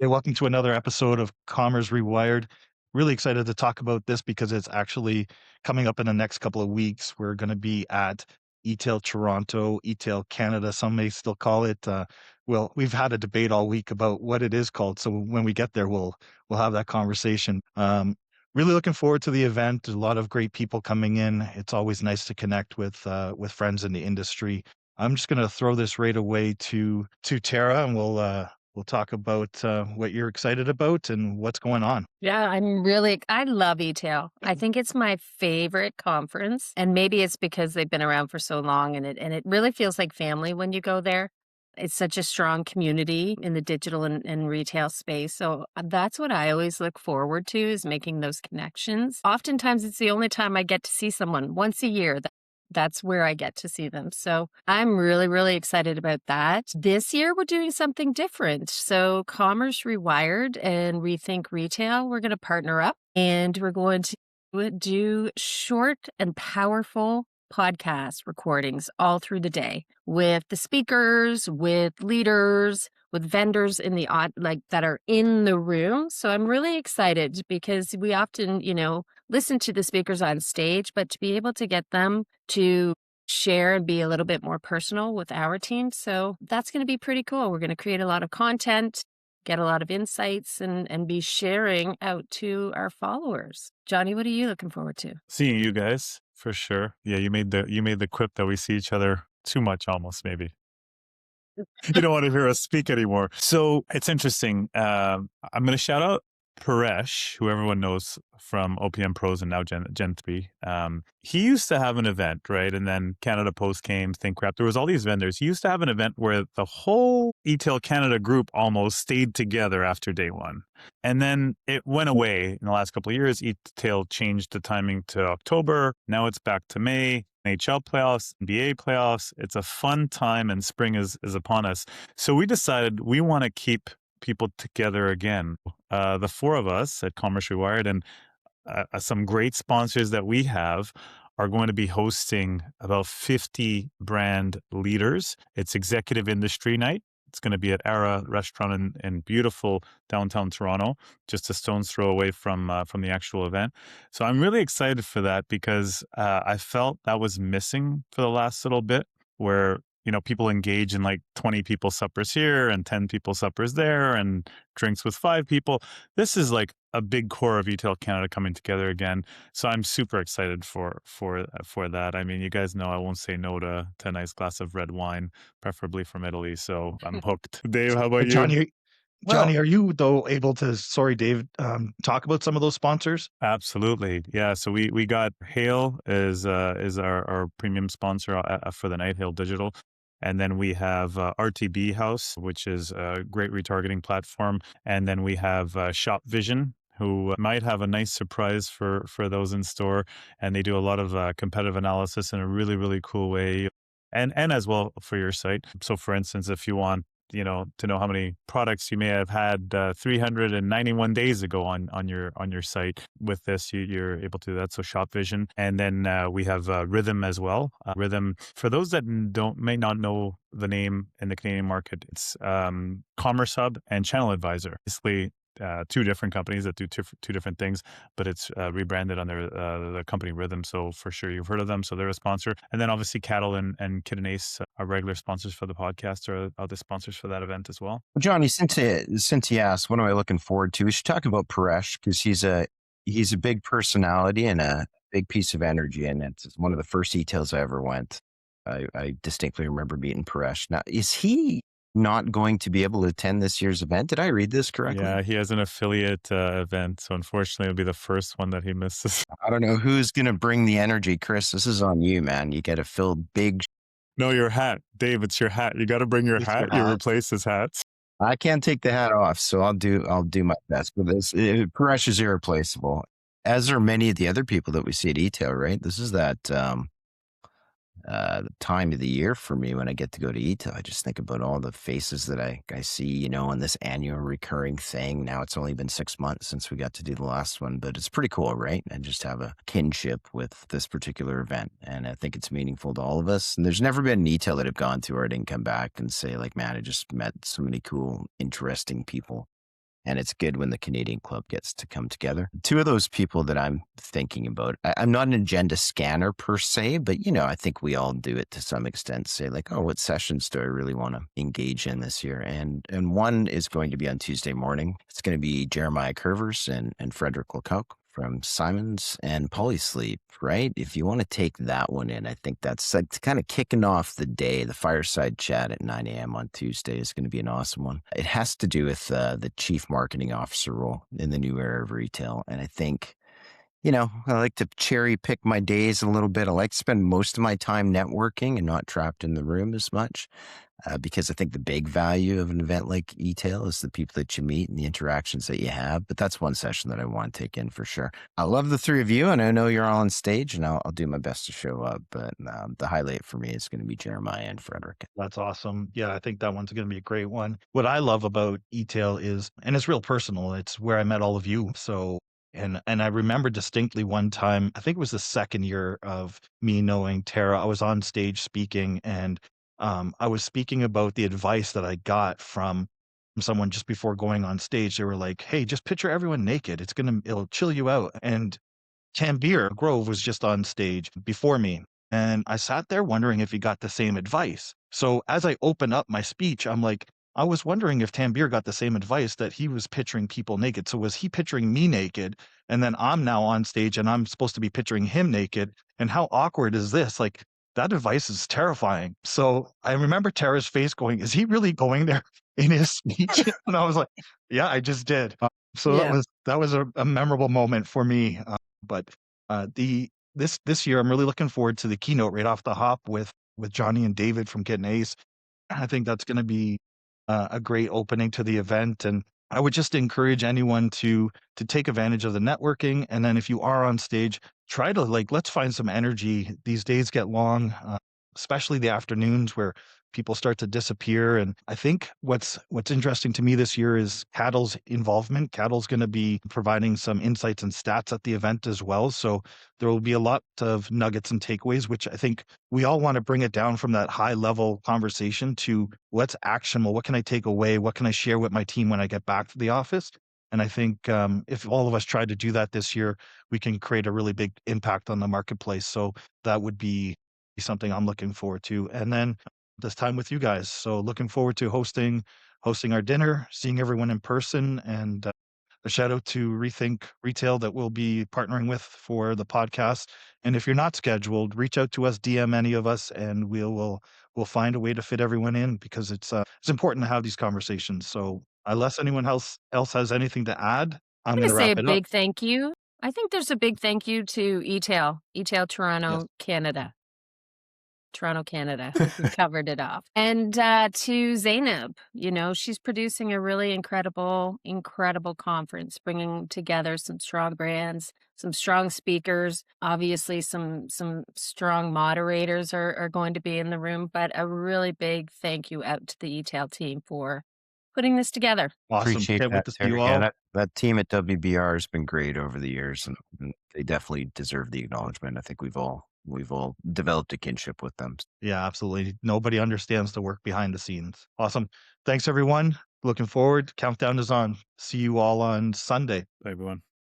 Hey, welcome to another episode of Commerce Rewired. Really excited to talk about this because it's actually coming up in the next couple of weeks. We're going to be at eTail Toronto, eTail Canada, some may still call it. Well, we've had a debate all week about what it is called. So when we get there, we'll have that conversation. Really looking forward to the event. There's a lot of great people coming in. It's always nice to connect with friends in the industry. I'm just going to throw this right away to Tara, and we'll talk about what you're excited about and what's going on. Yeah, I love eTail. I think it's my favorite conference, and maybe it's because they've been around for so long and it really feels like family when you go there. It's such a strong community in the digital and retail space. So that's what I always look forward to is making those connections. Oftentimes it's the only time I get to see someone once a year. That's where I get to see them. So I'm really, really excited about that. This year, we're doing something different. So, Commerce Rewired and Rethink Retail, we're going to partner up and we're going to do short and powerful podcast recordings all through the day with the speakers, with leaders, with vendors in the like that are in the room. So I'm really excited because we often, listen to the speakers on stage, but to be able to get them to share and be a little bit more personal with our team. So that's going to be pretty cool. We're going to create a lot of content, get a lot of insights, and be sharing out to our followers. Johnny, what are you looking forward to? Seeing you guys for sure. Yeah, you made the quip that we see each other too much, almost maybe. You don't want to hear us speak anymore. So it's interesting. I'm going to shout out Paresh, who everyone knows from OPM Pros and now Gen 3. He used to have an event, right? And then Canada Post came, ThinkCrap. There was all these vendors. He used to have an event where the whole eTail Canada group almost stayed together after day one. And then it went away in the last couple of years. eTail changed the timing to October. Now it's back to May. NHL playoffs, NBA playoffs. It's a fun time and spring is upon us. So we decided we want to keep people together again. The four of us at Commerce Rewired and some great sponsors that we have are going to be hosting about 50 brand leaders. It's executive industry night. It's going to be at Ara Restaurant in beautiful downtown Toronto, just a stone's throw away from the actual event. So I'm really excited for that because I felt that was missing for the last little bit, where people engage in like 20 people suppers here and 10 people suppers there and drinks with 5 people. This is like a big core of eTail Canada coming together again. So I'm super excited for that. I mean, you guys know I won't say no to a nice glass of red wine, preferably from Italy. So I'm hooked. Dave, how about But you? Johnny, are you though able to? Sorry, Dave. Talk about some of those sponsors. Absolutely. Yeah. So we got Hail is our premium sponsor for the night, Hail Digital. And then we have RTB House, which is a great retargeting platform. And then we have Shop Vision, who might have a nice surprise for those in store. And they do a lot of competitive analysis in a really, really cool way. And as well for your site. So for instance, if you want to know how many products you may have had 391 days ago on your site. With this, you're able to do that. So Shop Vision, and then we have Rhythm as well. Rhythm, for those that may not know the name in the Canadian market, it's Commerce Hub and Channel Advisor. Basically, two different companies that do two different things, but it's rebranded under the company Rhythm. So for sure you've heard of them. So they're a sponsor. And then obviously Cattle and Kid and Ace are regular sponsors for the podcast, or other sponsors for that event as well. Well, Johnny, since he asked, what am I looking forward to? We should talk about Paresh because he's a big personality and a big piece of energy, and it's one of the first eTails I ever went. I distinctly remember meeting Paresh. Now, is he not going to be able to attend this year's event? Did I read this correctly? Yeah, he has an affiliate event, so unfortunately it'll be the first one that he misses. I don't know who's going to bring the energy, Chris. This is on you, man. You got to fill big. No, your hat, Dave. It's your hat. You got to bring your hat. You replace his hats. I can't take the hat off, so I'll do my best. But Paresh is irreplaceable, as are many of the other people that we see at eTail. Right? This is that the time of the year for me when I get to go to eTail. I just think about all the faces that I see, on this annual recurring thing. Now it's only been 6 months since we got to do the last one, but it's pretty cool, right? And just have a kinship with this particular event. And I think it's meaningful to all of us. And there's never been an eTail that I've gone to where I didn't come back and say like, man, I just met so many cool, interesting people. And it's good when the Canadian club gets to come together. Two of those people that I'm thinking about, I'm not an agenda scanner per se, but I think we all do it to some extent. Say like, oh, what sessions do I really want to engage in this year? And one is going to be on Tuesday morning. It's going to be Jeremiah Curvers and Frederick Lecoq from Simons and Polysleep, right? If you want to take that one in, I think that's like kind of kicking off the day. The fireside chat at 9 a.m. on Tuesday is going to be an awesome one. It has to do with the chief marketing officer role in the new era of retail. And I think, I like to cherry pick my days a little bit. I like to spend most of my time networking and not trapped in the room as much. Because I think the big value of an event like eTail is the people that you meet and the interactions that you have. But that's one session that I want to take in for sure. I love the three of you, and I know you're all on stage, and I'll do my best to show up. But the highlight for me is going to be Jeremiah and Frederick. That's awesome. Yeah, I think that one's going to be a great one. What I love about eTail is, and it's real personal, it's where I met all of you. So, and I remember distinctly one time, I think it was the second year of me knowing Tara, I was on stage speaking, and I was speaking about the advice that I got from someone just before going on stage. They were like, "Hey, just picture everyone naked. It'll chill you out." And Tambir Grove was just on stage before me, and I sat there wondering if he got the same advice. So as I open up my speech, I'm like, I was wondering if Tambir got the same advice that he was picturing people naked. So was he picturing me naked? And then I'm now on stage and I'm supposed to be picturing him naked. And how awkward is this? Like that advice is terrifying. So I remember Tara's face going, is he really going there in his speech? And I was like, yeah, I just did. So Yeah. that was a memorable moment for me. But the this year, I'm really looking forward to the keynote right off the hop with Johnny and David from Getting Ace. I think that's going to be a great opening to the event, and I would just encourage anyone to take advantage of the networking. And then if you are on stage, try to let's find some energy. These days get long, especially the afternoons where people start to disappear. And I think what's interesting to me this year is Cattle's involvement. Cattle's going to be providing some insights and stats at the event as well. So there will be a lot of nuggets and takeaways, which I think we all want to bring it down from that high level conversation to what's actionable. What can I take away? What can I share with my team when I get back to the office? And I think if all of us try to do that this year, we can create a really big impact on the marketplace. So that would be something I'm looking forward to. And then this time with you guys. So looking forward to hosting our dinner, seeing everyone in person, and a shout out to Rethink Retail that we'll be partnering with for the podcast. And if you're not scheduled, reach out to us, DM any of us, and we'll find a way to fit everyone in because it's important to have these conversations. So unless anyone else has anything to add, I'm I'm going gonna to say wrap a it up. big thank you. I think there's a big thank you to eTail Yes. Toronto, Canada. Toronto, Canada, who covered it off. And to Zainab, she's producing a really incredible conference, bringing together some strong brands, some strong speakers. Obviously, some strong moderators are going to be in the room. But a really big thank you out to the eTail team for putting this together. Awesome. Appreciate Can't wait that, to see Terry. you Yeah, all. that team at WBR has been great over the years, and they definitely deserve the acknowledgement. I think we've all developed a kinship with them. Yeah, absolutely. Nobody understands the work behind the scenes. Awesome. Thanks, everyone. Looking forward. Countdown is on. See you all on Sunday. Bye, everyone.